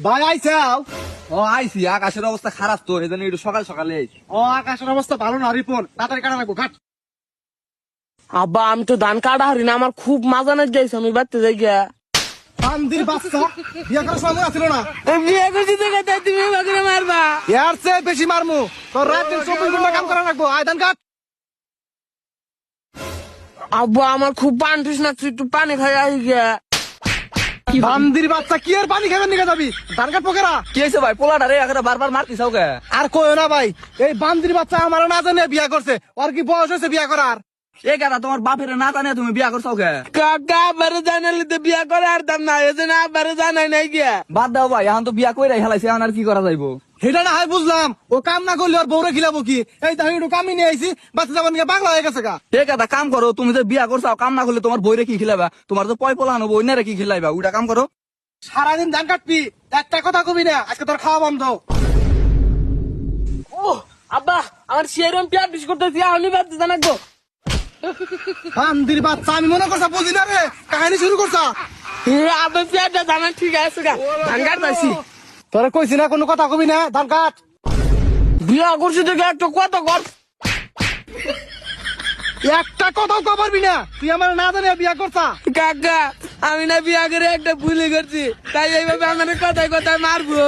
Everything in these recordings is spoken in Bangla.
ভাই আইসাও। ও আইসি, আকাশের অবস্থা খারাপ তো, এই জন্য একটু সকাল সকালে আইছি। ও আকাশের অবস্থা ভালো না, রিপন তাড়াতাড়ি কাটা লাগবো ঘাট। আব্বা আমি তো ধান কাটা হারি না, আমার খুব মাজা না যাইছে, আমি বাড়তে যাই গিয়া। বান্দির বাচ্চা, বিয়ে করার সময় মনে ছিল না? বিয়ে করছি দেখে তাই তুমি বাকরে মারবা। এর চেয়ে বেশি মারমু, তোর রাত দিন 24 ঘন্টা কাম করা লাগবো। আয় ধান কাট। আব্বা আমার খুব পানি তৃষ্ণা, একটু পানি খাই আই গিয়া। বান্দির বাচ্চা, কি আর পানি খাবেন নিকে যাবি? ধান কাট পকেরা। কি হয়েছে ভাই, পোলাটা রে এখানে বারবার মারতিস ওকে? আর কইও না ভাই, এই বান্দির বাচ্চা আমার না জানে বিয়া করছে। ওর কি বয়স হয়েছে বিয়া করার? এ কেনা তোমার বাপের না জানে তুমি বিয়া করছো ওকে? কাকা আব্বারে জানালে তো বিয়া করে আরতাম না, এজন্য আব্বারে জানাই নাই গিয়া। বাদ দাও ভাই, এখন তো বিয়া কইরাই হেলাইছে, এখন আর কি করা যাইবো? সেটা না হয় বুঝলাম, ও কাম না করলে ওর বউরে খিলাবো কি? এই তাহলে একটু কামি নিয়ে আইছি, বাচ্চা যাবার নিয়ে পাগলা হয়ে গেছে গা। ঠিক আছে কাম করো, তুমি যে বিয়া করছো কাম না করলে তোমার বইরে কি খিলাবা? তোমার তো পয় পোলা আনবো, অন্যরে কি খিলাইবা? ওটা কাম করো। সারাদিন ধান কাটবি, একটা কথা কবি না, আজকে তোর খাওয়া বন্ধ। ও আব্বা আমার সেরম পেট বিশ করতেছি, আমি বাড়তে জানাবো। বান্দির বাচ্চা, আমি মনে করছা বুঝি না রে, কাহিনী শুরু করছা। আব্বা পেটটা জানা ঠিক আছে গা, ধান কাটতাছি। তোরে কইছি না কোনো কথা কবি না, ধান কাট। বিয়া করছি দেখে একটা কত কর। একটা কথাও কবরবি না, তুই আমার না জানে বিয়া করছা। কাকা আমি না বিয়া করে একটা ভুলে করছি, তাই এইভাবে আমার কথায় কথায় মারবো।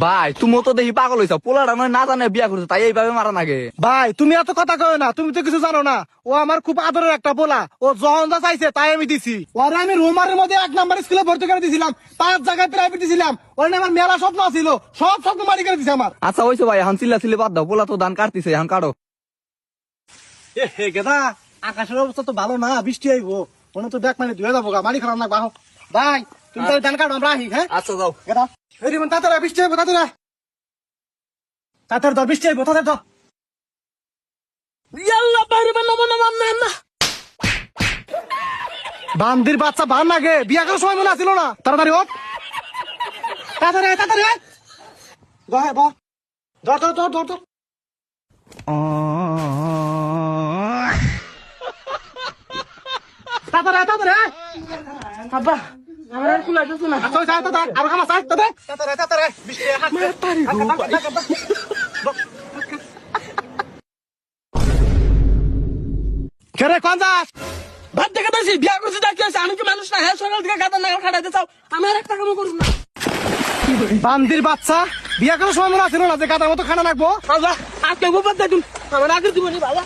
ভাই তুমি তো দেখি পাগল হইছো, পোলাটা নয় না জানে বিয়া করছো, তাই এইভাবে মারা নাগে? ভাই তুমি এত কথা কয় না, তুমি তো কিছু জানো না। ও আমার খুব আদরের একটা পোলা, ও যখন যা চাইছে তাই আমি দিছি। ওরে আমি রোমারের মধ্যে 1 নাম্বার স্কুলে ভর্তি করে দিছিলাম, 5 জায়গায় প্রাইভেট দিছিলাম। ওরে নিয়ে আমার মেলা স্বপ্ন ছিল, সব স্বপ্ন মারি করে দিছে আমার। আচ্ছা হইছে ভাই, এখন চিল্লা চিল্লি বাদ দাও, পোলা তো ধান কাটতিছে, এখন কাটো। এ হে গেদা, আকাশের অবস্থা তো ভালো না, বৃষ্টি আইবো, মনে তো ব্যাগ মানে ধুয়ে যাবো গা, মারি খারাপ না বাহ। ভাই তুমি তাহলে ধান কাটো, আমরা আহি। হ্যাঁ আচ্ছা যাও। গেদা এই রিমন তাড়াতাড়ি আয়, বৃষ্টি আইবো, তাড়াতাড়ি আয়। তাড়াতাড়ি ধর, বৃষ্টি আইবো, তাড়াতাড়ি ধর। ইয়াল্লা বাইরে বানাবো না মামনা না। বান্দির বাচ্চা ভান লাগে, বিয়া করার সময় মনে আসিল না। তাড়াতাড়ি হোক, তাড়াতাড়ি আয়, তাড়াতাড়ি আয়। বহ বহ, ধর ধর ধর ধর ধর। তাড়াতাড়ি আয়, তাড়াতাড়ি আয়। আব্বা আমার আর কুলাইতেছে না। আচ্ছা, আচ্ছা, তাড়াতাড়ি, আর খামাস আয়, তাড়াতাড়ি, তাড়াতাড়ি, তাড়াতাড়ি আয়। বৃষ্টি আয়, হাত দে। পারি গো, হাত দে, হাত দে, হাত দে। কে রে, কোন যাস? ভাত দেখে তাইছি বিয়া করছি দেখে আছে, আমি কি মানুষ না? হ্যাঁ সকাল থেকে গাদা নাগাল খাটাইতে চাও, আমি আর একটা কামও করব না। বান্দির বাচ্চা, বিয়া করার সময় মনে আসিল না যে গাদার মতো খানা লাগবো। আব্বা আজকে গোপাত দেখুন আমার আগের জীবনে বাবা।